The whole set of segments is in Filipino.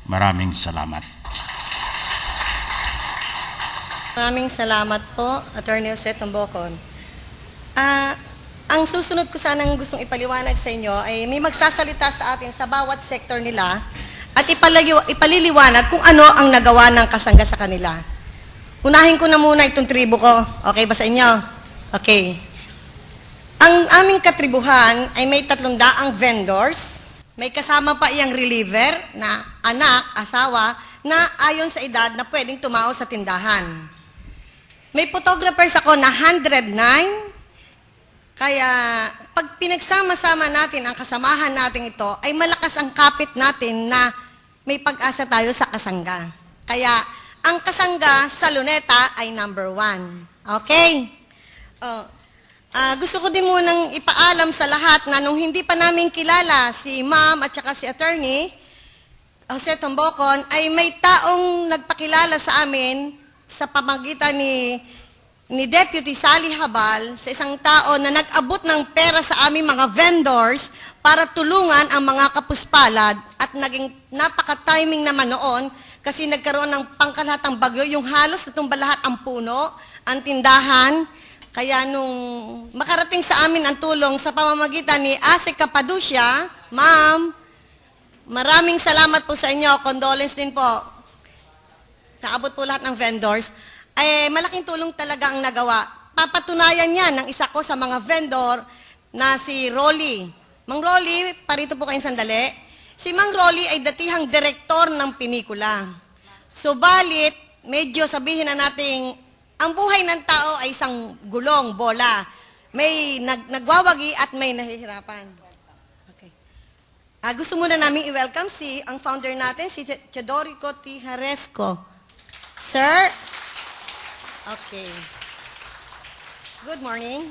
Maraming salamat. Maraming salamat po, Attorney Jose Tombocon. Ang susunod ko sanang gustong ipaliwanag sa inyo ay may magsasalita sa atin sa bawat sektor nila at ipaliliwanag kung ano ang nagawa ng kasangga sa kanila. Unahin ko na muna itong tribo ko. Okay ba sa inyo? Okay. Ang aming katribuhan ay may 300 vendors. May kasama pa iyang reliever na anak, asawa, na ayon sa edad na pwedeng tumao sa tindahan. May photographers ako na 109. Kaya pag pinagsama-sama natin ang kasamahan natin ito, ay malakas ang kapit natin na may pag-asa tayo sa kasangga. Kaya ang kasangga sa Luneta ay number 1. Okay? Gusto ko din munang ipaalam sa lahat na nung hindi pa namin kilala si Ma'am at saka si Attorney Jose Tombocon, ay may taong nagpakilala sa amin sa pamagitan ni Deputy Sally Habal sa isang tao na nag-abot ng pera sa aming mga vendors para tulungan ang mga kapuspalad at naging napaka-timing naman noon kasi nagkaroon ng pangkalahatang bagyo, yung halos natumba lahat ang puno, ang tindahan. Kaya nung makarating sa amin ang tulong sa pamamagitan ni Ase Capaducia, Ma'am, maraming salamat po sa inyo, condolence din po. Naabot po lahat ng vendors. Ay malaking tulong talaga ang nagawa. Papatunayan yan ng isa ko sa mga vendor na si Rolly. Mang Rolly, parito po kayong sandali. Si Mang Rolly ay datihang direktor ng pinikula. Subalit, medyo sabihin na nating ang buhay ng tao ay isang gulong, bola. May nagwawagi at may nahihirapan. Okay. Gusto muna namin i-welcome ang founder natin, si Teodorico Tijaresco. Sir? Okay. Good morning.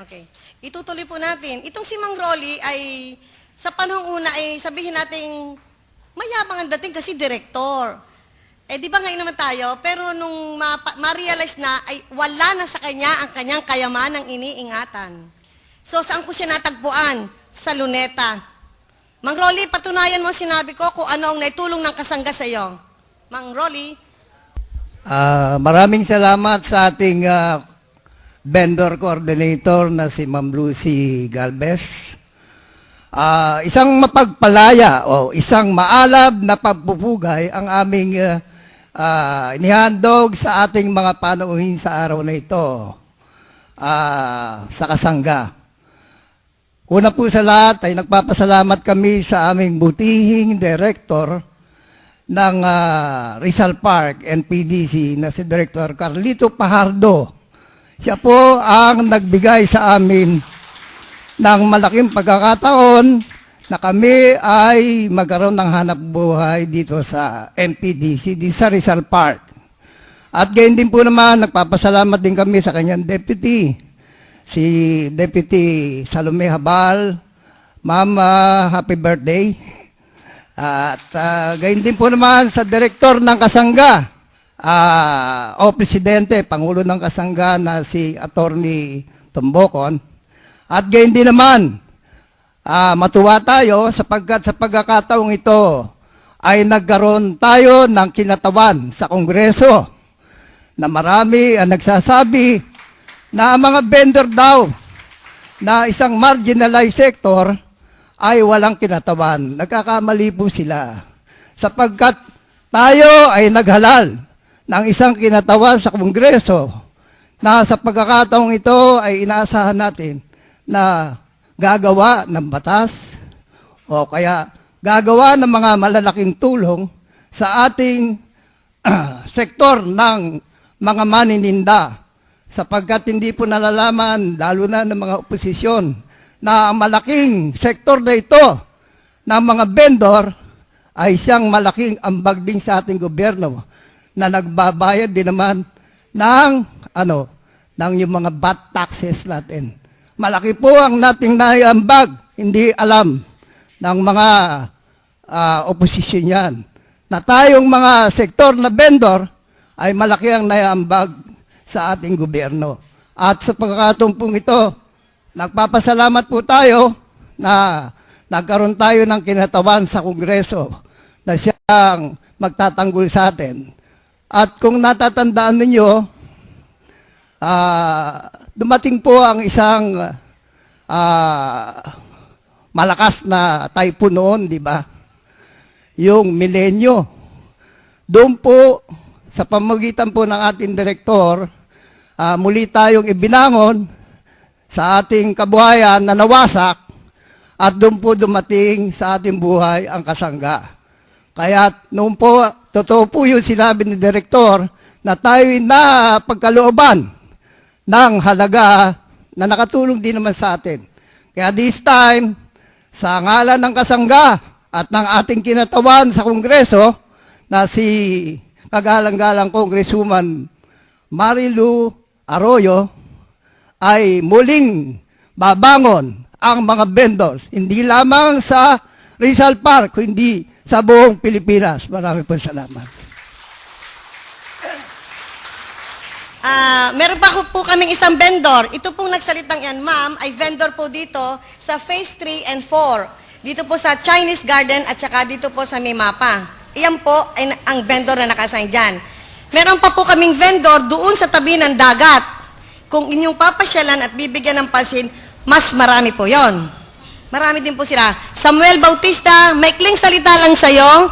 Okay. Itutuloy po natin. Itong si Mang Rolly ay sa panahong una ay sabihin natin mayabang ang dating kasi direktor. Di ba ngayon naman tayo? Pero nung ma-realize na ay wala na sa kanya ang kanyang kayamanang iniingatan. So saan ko siya natagpuan? Sa Luneta. Mang Rolly, patunayan mo sinabi ko kung ano ang naitulong ng kasangga sa iyo. Mang Rolly. Maraming salamat sa ating vendor coordinator na si Ma'am Lucy Galvez. Isang mapagpalaya o isang maalab na pagpupugay ang aming inihandog sa ating mga panauhin sa araw na ito sa kasangga. Una po sa lahat ay nagpapasalamat kami sa aming butihing director ng Rizal Park NPDC na si Director Carlito Pajardo. Siya po ang nagbigay sa amin ng malaking pagkakataon na kami ay magkaroon ng hanap buhay dito sa NPDC, dito sa Rizal Park. At gayon din po naman, nagpapasalamat din kami sa kanyang deputy, si Deputy Salome Habal. Ma'am, happy birthday. At gayon din po naman sa direktor ng kasangga o presidente, pangulo ng kasangga na si Attorney Tombocon. At gayon din naman, matuwa tayo sapagkat sa pagkakataong ito ay nagkaroon tayo ng kinatawan sa Kongreso na marami ang nagsasabi na ang mga vendor daw na isang marginalized sector ay walang kinatawan. Nagkakamali po sila. Sapagkat tayo ay naghalal ng isang kinatawan sa Kongreso na sa pagkakataong ito ay inaasahan natin na gagawa ng batas o kaya gagawa ng mga malalaking tulong sa ating sektor ng mga manininda sapagkat hindi po nalalaman, lalo na ng mga oposisyon, na ang malaking sektor na ito ng mga vendor ay siyang malaking ambag din sa ating gobyerno na nagbabayad din naman ng yung mga VAT taxes natin. Malaki po ang nating naiambag, hindi alam ng mga oposisyon yan. Na tayong mga sektor na vendor ay malaki ang naiambag sa ating gobyerno. At sa pagkakataon pong ito, nagpapasalamat po tayo na nagkaroon tayo ng kinatawan sa Kongreso na siyang magtatanggol sa atin. At kung natatandaan ninyo, dumating po ang isang malakas na typhoon noon, di ba? Yung Milenyo. Doon po, sa pamamagitan po ng ating direktor, muli tayong ibinangon sa ating kabuhayan na nawasak at doon po dumating sa ating buhay ang kasangga. Kaya noon po, totoo po yung sinabi ni direktor na tayo'y na pagkalooban ng halaga na nakatulong din naman sa atin. Kaya this time, sa ngalan ng kasangga at ng ating kinatawan sa Kongreso na si kagalang-galang Congresswoman Marilu Arroyo ay muling babangon ang mga vendors, hindi lamang sa Rizal Park, kundi sa buong Pilipinas. Marami po salamat. Meron pa po kaming isang vendor. Ito pong nagsalitang yan, ma'am, ay vendor po dito sa Phase 3 and 4. Dito po sa Chinese Garden at saka dito po sa Mimapa. Iyan po ay ang vendor na nakasign dyan. Meron pa po kaming vendor doon sa tabi ng dagat. Kung inyong papasyalan at bibigyan ng pansin, mas marami po yon. Marami din po sila. Samuel Bautista, maikling salita lang sa'yo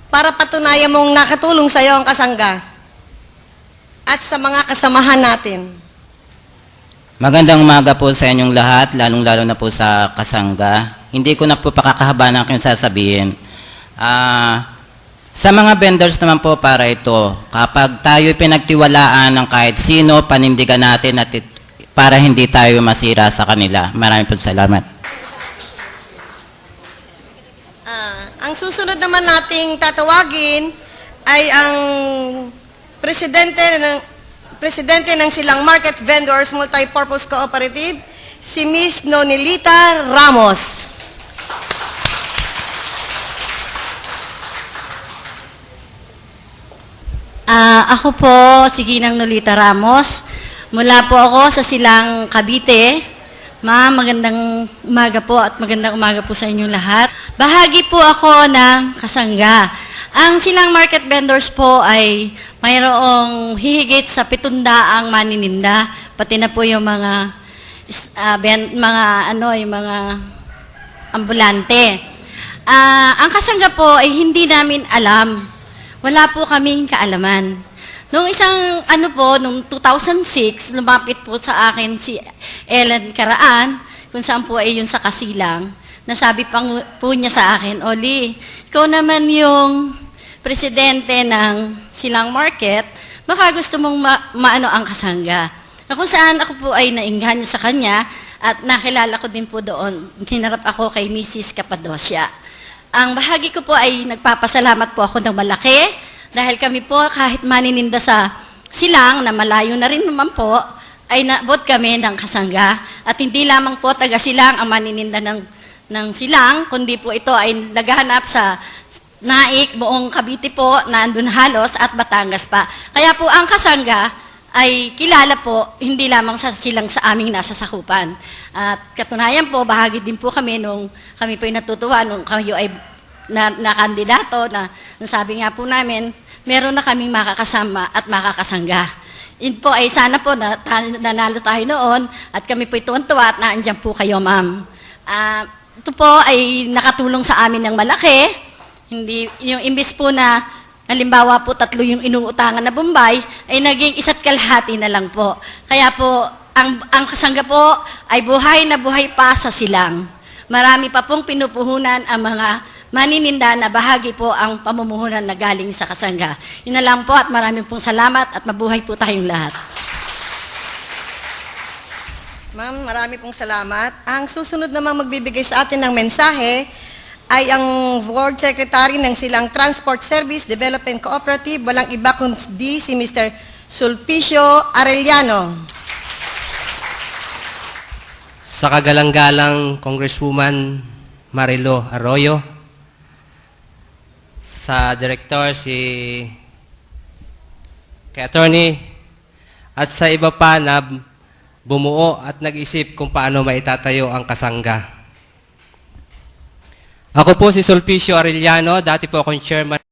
para patunayan mong nakatulong sa'yo ang kasangga. At sa mga kasamahan natin. Magandang umaga po sa inyong lahat, lalong-lalo na po sa kasangga. Hindi ko na po pakakahaba ng aking sasabihin. Sa mga vendors naman po para ito, kapag tayo pinagtiwalaan ng kahit sino, panindigan natin at para hindi tayo masira sa kanila. Maraming po salamat. Ang susunod naman nating tatawagin ay ang presidente ng Silang Market Vendors Multipurpose Cooperative, si Miss Nonilita Ramos. Ako po, si Ginang Nolita Ramos. Mula po ako sa Silang Cavite. Ma'am, magandang umaga po at magandang umaga po sa inyong lahat. Bahagi po ako ng kasangga. Ang Silang Market Vendors po ay mayroong hihigit sa 700 manininda, pati na po yung mga mga ambulante. Ang kasangga po ay hindi namin alam. Wala po kaming kaalaman. Nung nung 2006, lumapit po sa akin si Ellen Caraan, kung saan po ay yun sa Kasilang. Nasabi po niya sa akin, Oli, ikaw naman yung presidente ng Silang Market, baka gusto mong maano ang kasangga. Na kung saan ako po ay naingganyo sa kanya at nakilala ko din po doon, hinarap ako kay Mrs. Cappadocia. Ang bahagi ko po ay nagpapasalamat po ako ng malaki dahil kami po kahit manininda sa Silang na malayo na rin naman po, ay naabot kami ng kasangga. At hindi lamang po taga Silang ang manininda ng Silang, kundi po ito ay naghahanap sa Naik, buong Cavite po, nandun halos at Batangas pa. Kaya po ang kasangga ay kilala po, hindi lamang sa Silang sa aming nasa sakupan. At katunayan po, bahagi din po kami nung kami po ay natutuwa, nung kayo ay na kandidato, na sabi nga po namin, meron na kaming makakasama at makakasangga. Yun po ay sana po nanalo tayo noon at kami po tuwan-tuwa at naandyan po kayo, ma'am. Ito po ay nakatulong sa amin ng malaki. Hindi, yung imbis po na, halimbawa po 3 yung inuutangan na Bombay, ay naging 1.5 na lang po. Kaya po, ang kasangga po ay buhay na buhay pa sa Silang. Marami pa pong pinupuhunan ang mga manininda na bahagi po ang pamumuhunan na galing sa kasangga. Yun na lang po at maraming pong salamat at mabuhay po tayong lahat. Ma'am, marami pong salamat. Ang susunod naman magbibigay sa atin ng mensahe ay ang Board Secretary ng Silang Transport Service Development Cooperative, walang iba kundi si Mr. Sulpicio Arellano. Sa kagalang-galang Congresswoman Marilu Arroyo, sa Director kay Attorney, at sa iba pa na bumuo at nag-isip kung paano maitatayo ang kasangga. Ako po si Sulpicio Arellano, dati po akong chairman